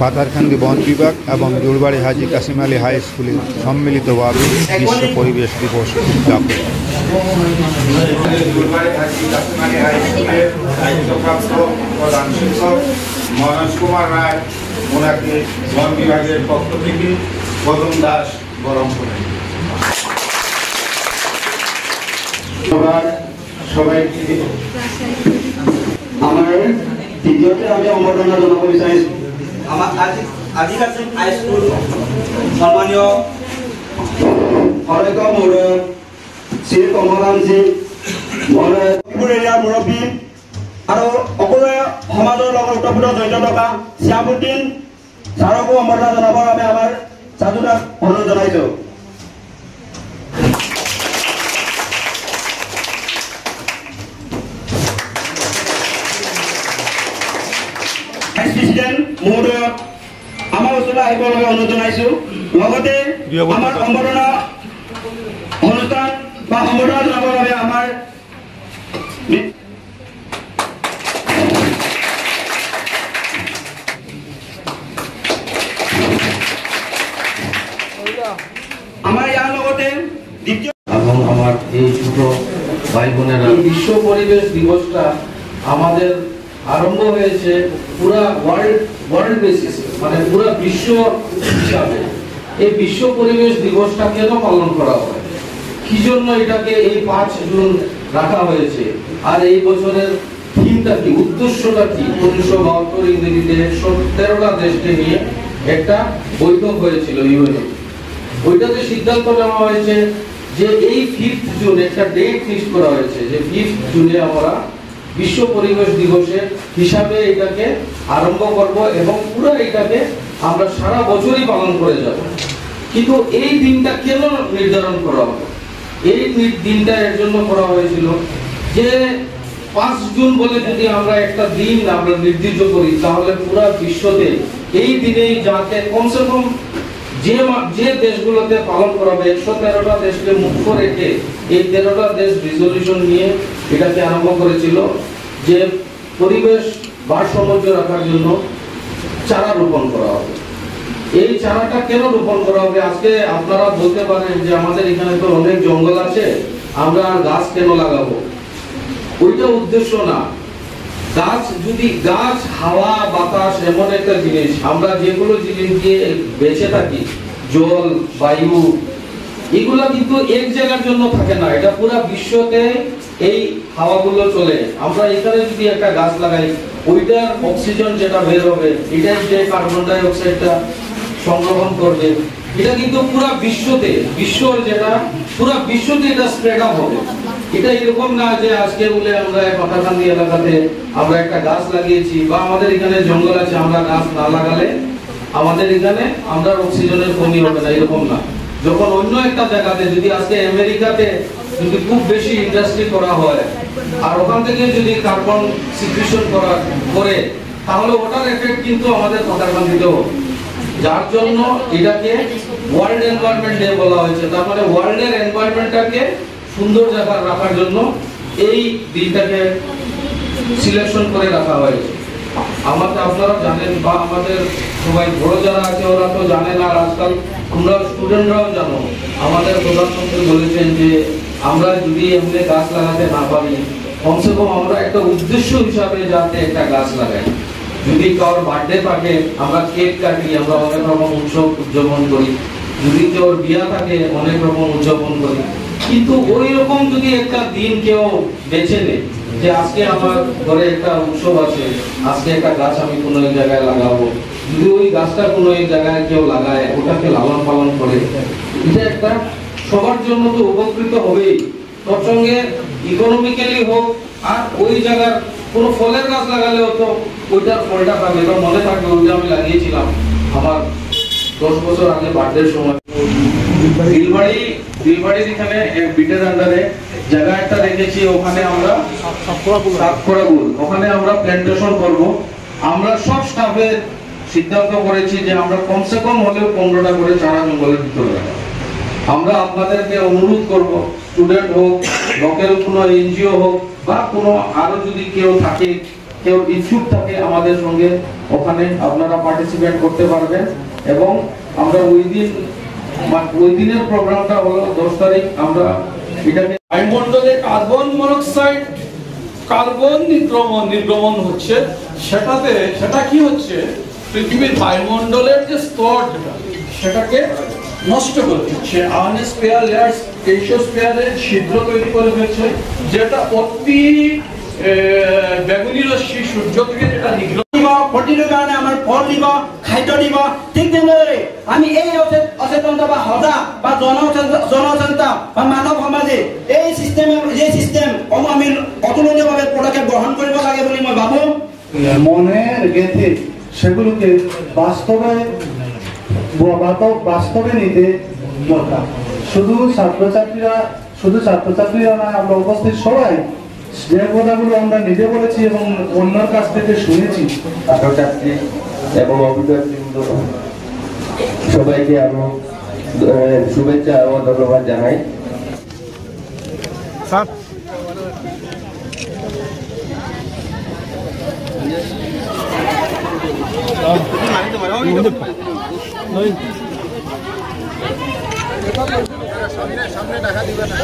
পাথারকান্দি বন বিভাগ এবং জুড়বাড়ি হাজী কাসিম আলী হাই স্কুলে সম্মিলিতভাবে বিশ্ব পরিবেশ দিবস উদযাপন। প্রধান শিক্ষক মনোজ কুমার রায় ওনাকে বন বিভাগের পক্ষ থেকে পদম দাস বরণ করেন। সবাইকে আমার দ্বিতীয়তে আমি অমরনাথ জনকবি সায়েন্স আমার আদিবাসী হাই স্কুল সম্মানীয় অনেক মোৰ শ্ৰী কমলাম সিং মোৰ এৰিয়াৰ মুৰব্বী আৰু সকলোৱে সমাজৰ লগত ওতঃপ্ৰোত জড়িত থকা শ্যামুদ্দিন ছাৰকো অমৰনাথ জনাবৰ বাবে আমাৰ সাধুতাক অনুৰোধ জনাইছোঁ। মোৰ আমাৰ ওচৰলৈ আহিবৰ বাবে অনুৰোধ জনাইছোঁ। লগতে আমাৰ সম্বৰ্ধনা অনুষ্ঠান বা সম্বৰ্ধনা জনাবৰ বাবে আমাৰ ইয়াৰ লগতে দ্বিতীয় এবং আমার এই ছোট ভাই বোনেরা বিশ্ব পরিবেশ দিবসটা আমাদের আরম্ভ হয়েছে পুরা ওয়ার্ল্ড বেসিসে, মানে পুরা বিশ্ব হিসাবে। এই বিশ্ব পরিবেশ দিবসটা কেন পালন করা হয়, কি জন্য এটাকে এই 5 জুন রাখা হয়েছে, আর এই বছরের থিমটা কি, উদ্দেশ্যটা কি। 1972 ইংরেজিতে 13টা দেশকে নিয়ে একটা বৈঠক হয়েছিল ইউএনএ। ওইটাতে সিদ্ধান্ত নেওয়া হয়েছে যে এই 5th জুন একটা ডেট ফিক্স করা হয়েছে যে 5th জুনে আমরা বিশ্ব পরিবেশ দিবসের হিসাবে এটাকে আরম্ভ করব এবং পুরো এটাকে আমরা সারা বছরই পালন করে যাব। কিন্তু এই দিনটা কেন নির্ধারণ করা হলো? এই দিনটা এর জন্য করা হয়েছিল যে 5 জুন বলে যদি আমরা একটা দিন আমরা নির্দিষ্ট করি তাহলে পুরো বিশ্বতে এই দিনেই যাতে কমসে কম যে দেশগুলোতে পালন করা হবে 113টা দেশকে মুখ্য রেখে এই 13টা দেশ রেজলিউশন নিয়ে এটাকে আরম্ভ করেছিল যে পরিবেশ ভারসাম্য রাখার জন্য চারা রোপণ করা হবে। এই চারাটা কেন রোপণ করা হবে? আজকে আপনারা বলতে পারেন যে আমাদের এখানে তো অনেক জঙ্গল আছে, আমরা আর গাছ কেন লাগাবো? ওইটা উদ্দেশ্য না। গাছ হাওয়া বাতাস এমন একটা জিনিস, আমরা যেগুলো জিনিস দিয়ে বেঁচে থাকি, জল বায়ু, এগুলা কিন্তু এক জায়গার জন্য থাকে না, এটা পুরো বিশ্বতে এই হাওয়াগুলো চলে। আমরা এখানে যদি একটা গাছ লাগাই ওইটার অক্সিজেন যেটা বের হবে এটা যে কার্বন ডাই অক্সাইডটা সংগ্রহণ করবে, এটা কিন্তু পুরো বিশ্বর যেটা পুরো বিশ্বতে এটা স্প্রেড আপ হবে। এটা এরকম না যে আজকে বলে আমরা পাথারকান্দি এলাকাতে আমরা একটা গাছ লাগিয়েছি বা আমাদের এখানে জঙ্গল আছে, আমরা গাছ না লাগালে আমাদের এখানে আমরা অক্সিজেনের কমি হবে না, এরকম না। যখন অন্য একটা জায়গাতে যদি আজকে আমেরিকাতে যদি খুব বেশি ইন্ডাস্ট্রি করা হয় আর ওখান থেকে যদি কার্বন সিকুয়েশন করে তাহলে ওটার এফেক্ট কিন্তু আমাদের পাথারকান্দিতেও, যার জন্য এটাকে ওয়ার্ল্ড এনভায়রনমেন্ট ডে বলা হয়েছে। তার মানে ওয়ার্ল্ডের এনভায়রনমেন্টটাকে সুন্দর জায়গা রাখার জন্য এই দিনটাকে সিলেকশন করে রাখা হয়েছে। আপনারা জানেন বা আমাদের সবাই বড় যারা আছে ওরা তো জানেন, আর আজকাল তোমরা স্টুডেন্টরাও জানো, আমাদের প্রধানমন্ত্রী বলেছেন যে আমরা যদি এমনি গাছ লাগাতে না পারি কমসে কম আমরা একটা উদ্দেশ্য হিসাবে যাতে একটা গাছ লাগাই। যদি কারোর বার্থডে থাকে আমরা কেক কাটি, আমরা অনেক রকম উৎসব উদযাপন করি, যদি কেউ বিয়া থাকে অনেক রকম উদযাপন করি, কিন্তু ওই রকম যদি একটা দিন কেউ বেছে নেয় যে আজকে আমার ঘরে একটা উৎসব আছে, আজকে একটা গাছ আমি কোনো এক জায়গায় লাগাবো, যদি ওই গাছটা কোনো এক জায়গায় কেউ লাগায় ওটাকে লালন পালন করে, এটা একটা সবার জন্য তো উপকৃত হবেই, তোর সঙ্গে ইকোনমিক্যালি হোক, আর ওই জায়গার কোনো ফলের গাছ লাগালেও তো ওইটার ফলটা পাবে। এটা মনে থাকবে, ওইটা আমি লাগিয়েছিলাম আমার 10 বছর আগে বার্থডের সময়। দিলবাড়ির এখানে এক বিটের আন্ডারে জায়গা একটা রেখেছি, ওখানে আমরা ওখানে আমরা প্ল্যান্টেশন করব। আমরা সব স্টাফের সিদ্ধান্ত করেছি যে আমরা কমসে কম হলেও 15টা করে চারা জঙ্গলের ভিতরে রাখবো। আমরা আপনাদেরকে অনুরোধ করব, স্টুডেন্ট হোক, লোকাল কোনো এনজিও হোক বা কোনো আরো যদি কেউ থাকে কেউ ইচ্ছুক থাকে আমাদের সঙ্গে ওখানে আপনারা পার্টিসিপেট করতে পারবেন। এবং আমরা ওই দিনের প্রোগ্রামটা হলো 10 তারিখ। আমরা এটাকে বায়ুমণ্ডলে কার্বন মনোক্সাইড কার্বন নির্গমন হচ্ছে, সেটা কি হচ্ছে, পৃথিবীর বায়ুমণ্ডলের যে স্তরটা সেটাকে নষ্ট করে দিচ্ছে। আয়নোস্ফিয়ার লেয়ার কেশোস্ফিয়ারের ছিদ্র তৈরি করে ফেলছে, যেটা অতি বেগুনি রশ্মি সূর্য থেকে যেটা নির্গমন প্ৰতিটোৰ কাৰণে আমাৰ ফল দিব, খাদ্য দিব। ঠিক তেনেদৰে আমি এই অচেতনতা বা সজাগ বা জনচেতনতা বা মানৱ সমাজে এই চিষ্টেম আমি অতুলনীয়ভাৱে পদক্ষেপ গ্ৰহণ কৰিব লাগে বুলি মই ভাবোঁ। মনে গেঁথে সেগুলোকে বাস্তবে নিতে দরকার। শুধু ছাত্রছাত্রীরা নয়, আমরা উপস্থিত সবাই যে কথাগুলো আমরা নিজে বলেছি এবং অন্যের কাছ থেকে শুনেছি, ছাত্রছাত্রী এবং অভিভাবকবৃন্দ সবাইকে আমি শুভেচ্ছা ও ধন্যবাদ জানাই। সামনে দেখা দিবে না।